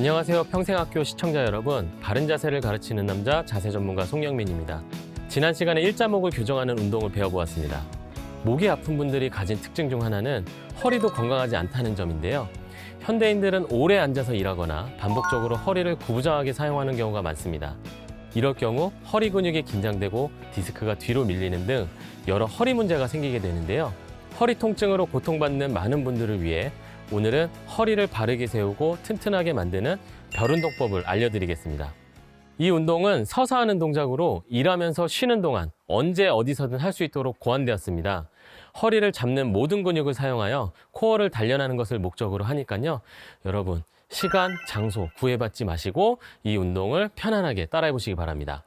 안녕하세요. 평생학교 시청자 여러분. 바른 자세를 가르치는 남자 자세 전문가 송영민입니다. 지난 시간에 일자목을 교정하는 운동을 배워보았습니다. 목이 아픈 분들이 가진 특징 중 하나는 허리도 건강하지 않다는 점인데요. 현대인들은 오래 앉아서 일하거나 반복적으로 허리를 구부정하게 사용하는 경우가 많습니다. 이럴 경우 허리 근육이 긴장되고 디스크가 뒤로 밀리는 등 여러 허리 문제가 생기게 되는데요. 허리 통증으로 고통받는 많은 분들을 위해 오늘은 허리를 바르게 세우고 튼튼하게 만드는 별운동법을 알려드리겠습니다. 이 운동은 서서 하는 동작으로 일하면서 쉬는 동안 언제 어디서든 할 수 있도록 고안되었습니다. 허리를 잡는 모든 근육을 사용하여 코어를 단련하는 것을 목적으로 하니까요. 여러분, 시간, 장소 구애받지 마시고 이 운동을 편안하게 따라해 보시기 바랍니다.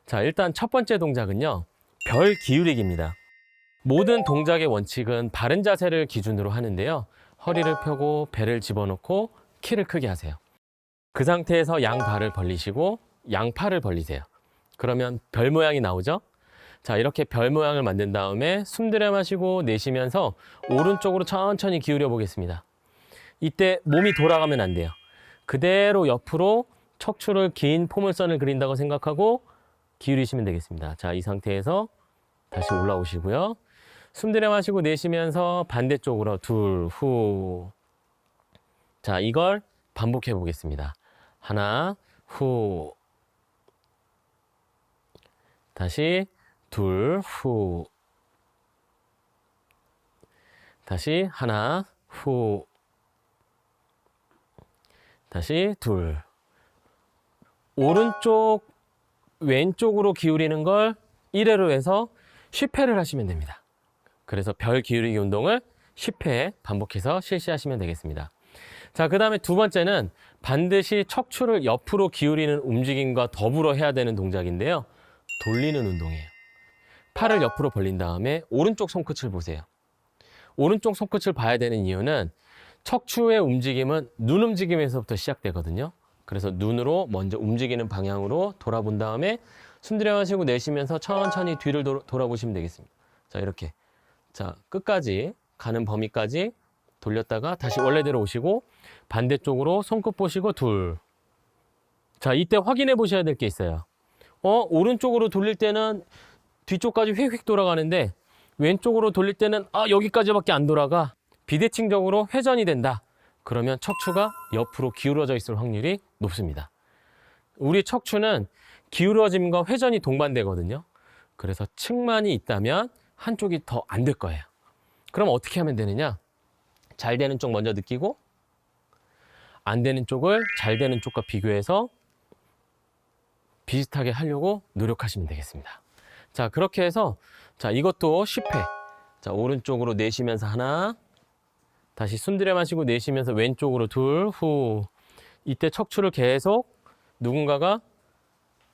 자, 일단 첫 번째 동작은요. 별 기울이기입니다. 모든 동작의 원칙은 바른 자세를 기준으로 하는데요. 허리를 펴고 배를 집어넣고 키를 크게 하세요. 그 상태에서 양발을 벌리시고 양팔을 벌리세요. 그러면 별 모양이 나오죠? 자, 이렇게 별 모양을 만든 다음에 숨 들여 마시고 내쉬면서 오른쪽으로 천천히 기울여 보겠습니다. 이때 몸이 돌아가면 안 돼요. 그대로 옆으로 척추를 긴 포물선을 그린다고 생각하고 기울이시면 되겠습니다. 자, 이 상태에서 다시 올라오시고요. 숨 들여 마시고 내쉬면서 반대쪽으로 둘, 후. 자, 이걸 반복해 보겠습니다. 하나, 후. 다시 둘, 후. 다시 하나, 후. 다시 둘. 오른쪽, 왼쪽으로 기울이는 걸 1회로 해서 10회를 하시면 됩니다. 그래서 별 기울이기 운동을 10회 반복해서 실시하시면 되겠습니다. 자, 그 다음에 두 번째는 반드시 척추를 옆으로 기울이는 움직임과 더불어 해야 되는 동작인데요. 돌리는 운동이에요. 팔을 옆으로 벌린 다음에 오른쪽 손끝을 보세요. 오른쪽 손끝을 봐야 되는 이유는 척추의 움직임은 눈 움직임에서부터 시작되거든요. 그래서 눈으로 먼저 움직이는 방향으로 돌아본 다음에 숨 들여 마시고 내쉬면서 천천히 뒤를 돌아보시면 되겠습니다. 자, 이렇게. 자, 끝까지 가는 범위까지 돌렸다가 다시 원래대로 오시고 반대쪽으로 손끝 보시고 둘. 자, 이때 확인해 보셔야 될 게 있어요. 오른쪽으로 돌릴 때는 뒤쪽까지 휙휙 돌아가는데 왼쪽으로 돌릴 때는 여기까지밖에 안 돌아가. 비대칭적으로 회전이 된다. 그러면 척추가 옆으로 기울어져 있을 확률이 높습니다. 우리 척추는 기울어짐과 회전이 동반되거든요. 그래서 측만이 있다면 한쪽이 더 안 될 거예요. 그럼 어떻게 하면 되느냐? 잘 되는 쪽 먼저 느끼고 안 되는 쪽을 잘 되는 쪽과 비교해서 비슷하게 하려고 노력하시면 되겠습니다. 자, 그렇게 해서 자, 이것도 10회. 자, 오른쪽으로 내쉬면서 하나. 다시 숨 들여 마시고 내쉬면서 왼쪽으로 둘, 후. 이때 척추를 계속 누군가가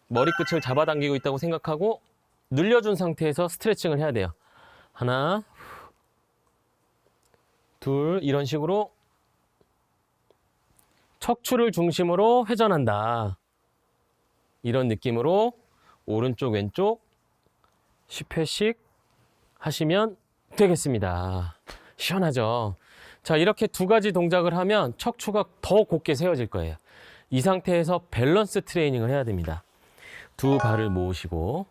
머리끝을 잡아당기고 있다고 생각하고 늘려준 상태에서 스트레칭을 해야 돼요. 하나, 둘, 이런 식으로 척추를 중심으로 회전한다. 이런 느낌으로 오른쪽, 왼쪽 10회씩 하시면 되겠습니다. 시원하죠? 자, 이렇게 두 가지 동작을 하면 척추가 더 곧게 세워질 거예요. 이 상태에서 밸런스 트레이닝을 해야 됩니다. 두 발을 모으시고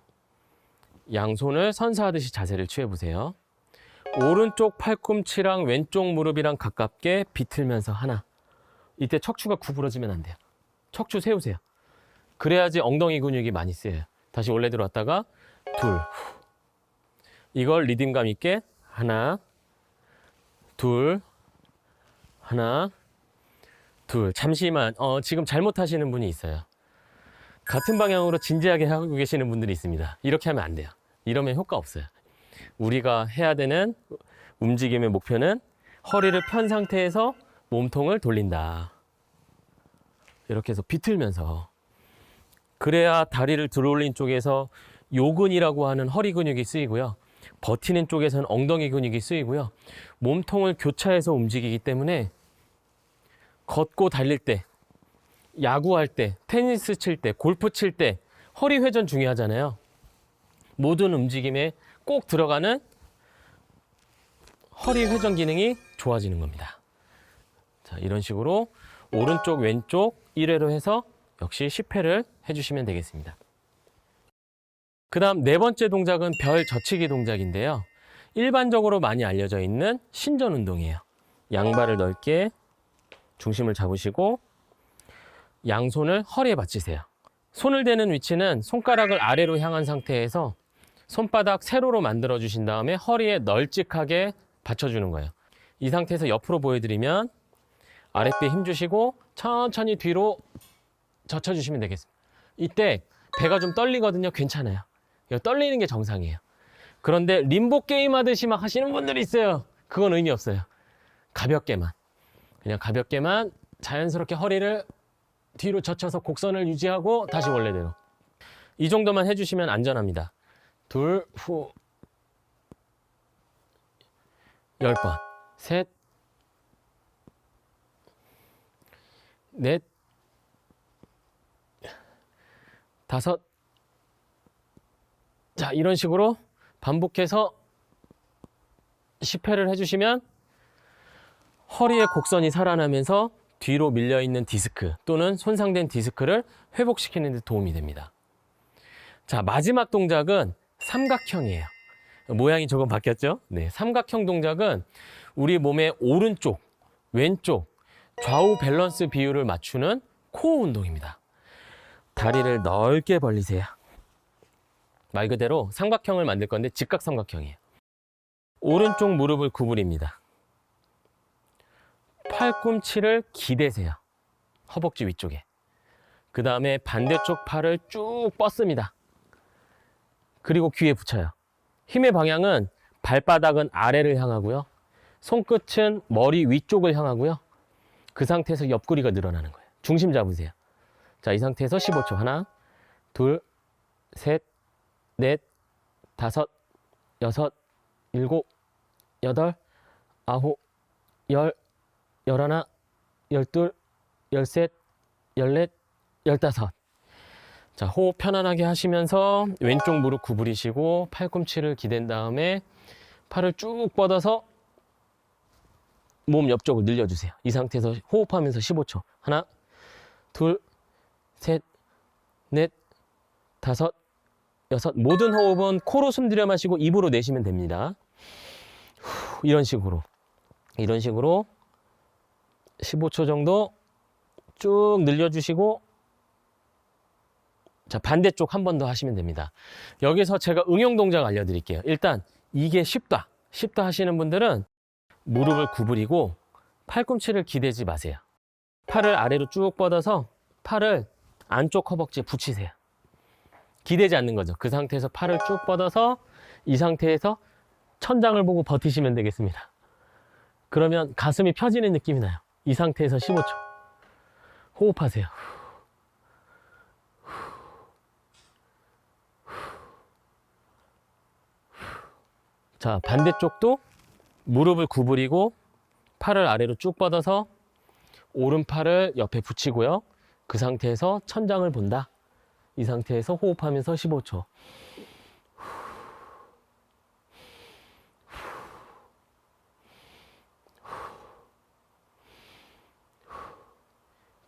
양손을 선사하듯이 자세를 취해보세요. 오른쪽 팔꿈치랑 왼쪽 무릎이랑 가깝게 비틀면서 하나. 이때 척추가 구부러지면 안 돼요. 척추 세우세요. 그래야지 엉덩이 근육이 많이 쓰여요. 다시 원래대로 왔다가 둘, 후. 이걸 리듬감 있게 하나, 둘, 하나, 둘. 잠시만, 지금 잘못하시는 분이 있어요. 같은 방향으로 진지하게 하고 계시는 분들이 있습니다. 이렇게 하면 안 돼요. 이러면 효과 없어요. 우리가 해야 되는 움직임의 목표는 허리를 편 상태에서 몸통을 돌린다. 이렇게 해서 비틀면서. 그래야 다리를 들어올린 쪽에서 요근이라고 하는 허리 근육이 쓰이고요. 버티는 쪽에서는 엉덩이 근육이 쓰이고요. 몸통을 교차해서 움직이기 때문에 걷고 달릴 때, 야구할 때, 테니스 칠 때, 골프 칠 때 허리 회전 중요하잖아요. 모든 움직임에 꼭 들어가는 허리 회전 기능이 좋아지는 겁니다. 자, 이런 식으로 오른쪽, 왼쪽 1회로 해서 역시 10회를 해주시면 되겠습니다. 그 다음 네 번째 동작은 별 젖히기 동작인데요. 일반적으로 많이 알려져 있는 신전 운동이에요. 양발을 넓게 중심을 잡으시고 양손을 허리에 받치세요. 손을 대는 위치는 손가락을 아래로 향한 상태에서 손바닥 세로로 만들어 주신 다음에 허리에 널찍하게 받쳐주는 거예요. 이 상태에서 옆으로 보여드리면 아랫배에 힘 주시고 천천히 뒤로 젖혀주시면 되겠습니다. 이때 배가 좀 떨리거든요. 괜찮아요. 이거 떨리는 게 정상이에요. 그런데 림보 게임 하듯이 막 하시는 분들이 있어요. 그건 의미 없어요. 가볍게만, 그냥 가볍게만 자연스럽게 허리를 뒤로 젖혀서 곡선을 유지하고 다시 원래대로. 이 정도만 해주시면 안전합니다. 둘, 후, 10번, 셋, 넷, 다섯. 자, 이런 식으로 반복해서 10회를 해주시면 허리의 곡선이 살아나면서 뒤로 밀려있는 디스크 또는 손상된 디스크를 회복시키는 데 도움이 됩니다. 자, 마지막 동작은 삼각형이에요. 모양이 조금 바뀌었죠? 네, 삼각형 동작은 우리 몸의 오른쪽, 왼쪽, 좌우 밸런스 비율을 맞추는 코어 운동입니다. 다리를 넓게 벌리세요. 말 그대로 삼각형을 만들 건데 직각삼각형이에요. 오른쪽 무릎을 구부립니다. 팔꿈치를 기대세요. 허벅지 위쪽에. 그 다음에 반대쪽 팔을 쭉 뻗습니다. 그리고 귀에 붙여요. 힘의 방향은 발바닥은 아래를 향하고요. 손끝은 머리 위쪽을 향하고요. 그 상태에서 옆구리가 늘어나는 거예요. 중심 잡으세요. 자, 이 상태에서 15초. 하나, 둘, 셋, 넷, 다섯, 여섯, 일곱, 여덟, 아홉, 열, 열하나, 열둘, 열셋, 열넷, 열다섯. 자, 호흡 편안하게 하시면서 왼쪽 무릎 구부리시고 팔꿈치를 기댄 다음에 팔을 쭉 뻗어서 몸 옆쪽을 늘려주세요. 이 상태에서 호흡하면서 15초. 하나, 둘, 셋, 넷, 다섯, 여섯. 모든 호흡은 코로 숨 들여 마시고 입으로 내쉬면 됩니다. 이런 식으로 15초 정도 쭉 늘려주시고, 자, 반대쪽 한 번 더 하시면 됩니다. 여기서 제가 응용 동작 알려드릴게요. 일단 이게 쉽다 하시는 분들은 무릎을 구부리고 팔꿈치를 기대지 마세요. 팔을 아래로 쭉 뻗어서 팔을 안쪽 허벅지에 붙이세요. 기대지 않는 거죠. 그 상태에서 팔을 쭉 뻗어서 이 상태에서 천장을 보고 버티시면 되겠습니다. 그러면 가슴이 펴지는 느낌이 나요. 이 상태에서 15초. 호흡하세요. 자, 반대쪽도 무릎을 구부리고 팔을 아래로 쭉 뻗어서 오른팔을 옆에 붙이고요. 그 상태에서 천장을 본다. 이 상태에서 호흡하면서 15초.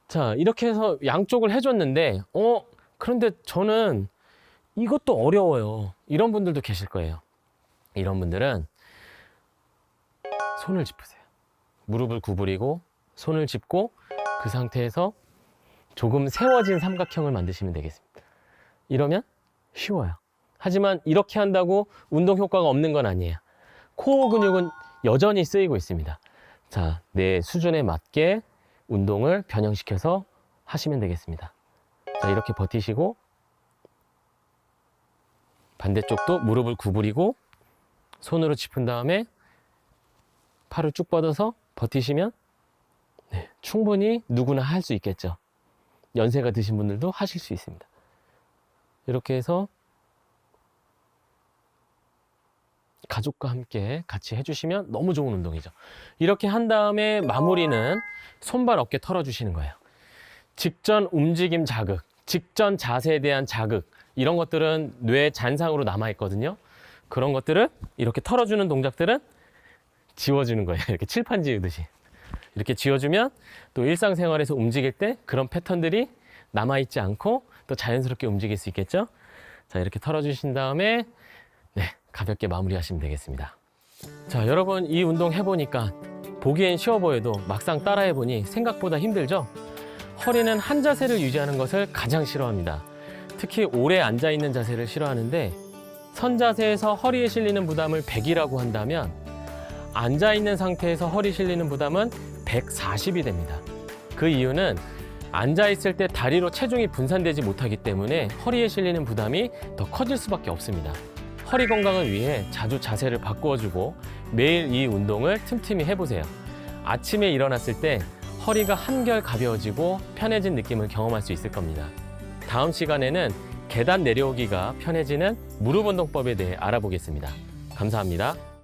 자, 이렇게 해서 양쪽을 해줬는데 그런데 저는 이것도 어려워요. 이런 분들도 계실 거예요. 이런 분들은 손을 짚으세요. 무릎을 구부리고 손을 짚고 그 상태에서 조금 세워진 삼각형을 만드시면 되겠습니다. 이러면 쉬워요. 하지만 이렇게 한다고 운동 효과가 없는 건 아니에요. 코어 근육은 여전히 쓰이고 있습니다. 자, 내 수준에 맞게 운동을 변형시켜서 하시면 되겠습니다. 자, 이렇게 버티시고 반대쪽도 무릎을 구부리고 손으로 짚은 다음에 팔을 쭉 뻗어서 버티시면 충분히 누구나 할 수 있겠죠. 연세가 드신 분들도 하실 수 있습니다. 이렇게 해서 가족과 함께 같이 해주시면 너무 좋은 운동이죠. 이렇게 한 다음에 마무리는 손발 어깨 털어주시는 거예요. 직전 움직임 자극, 직전 자세에 대한 자극, 이런 것들은 뇌 잔상으로 남아있거든요. 그런 것들을 이렇게 털어주는 동작들은 지워주는 거예요. 이렇게 칠판 지우듯이. 이렇게 쥐어주면 또 일상생활에서 움직일 때 그런 패턴들이 남아있지 않고 또 자연스럽게 움직일 수 있겠죠? 자, 이렇게 털어주신 다음에 네, 가볍게 마무리하시면 되겠습니다. 자, 여러분 이 운동 해보니까 보기엔 쉬워 보여도 막상 따라해보니 생각보다 힘들죠? 허리는 한 자세를 유지하는 것을 가장 싫어합니다. 특히 오래 앉아있는 자세를 싫어하는데 선 자세에서 허리에 실리는 부담을 100이라고 한다면 앉아있는 상태에서 허리 실리는 부담은 140이 됩니다. 그 이유는 앉아있을 때 다리로 체중이 분산되지 못하기 때문에 허리에 실리는 부담이 더 커질 수밖에 없습니다. 허리 건강을 위해 자주 자세를 바꾸어주고 매일 이 운동을 틈틈이 해보세요. 아침에 일어났을 때 허리가 한결 가벼워지고 편해진 느낌을 경험할 수 있을 겁니다. 다음 시간에는 계단 내려오기가 편해지는 무릎 운동법에 대해 알아보겠습니다. 감사합니다.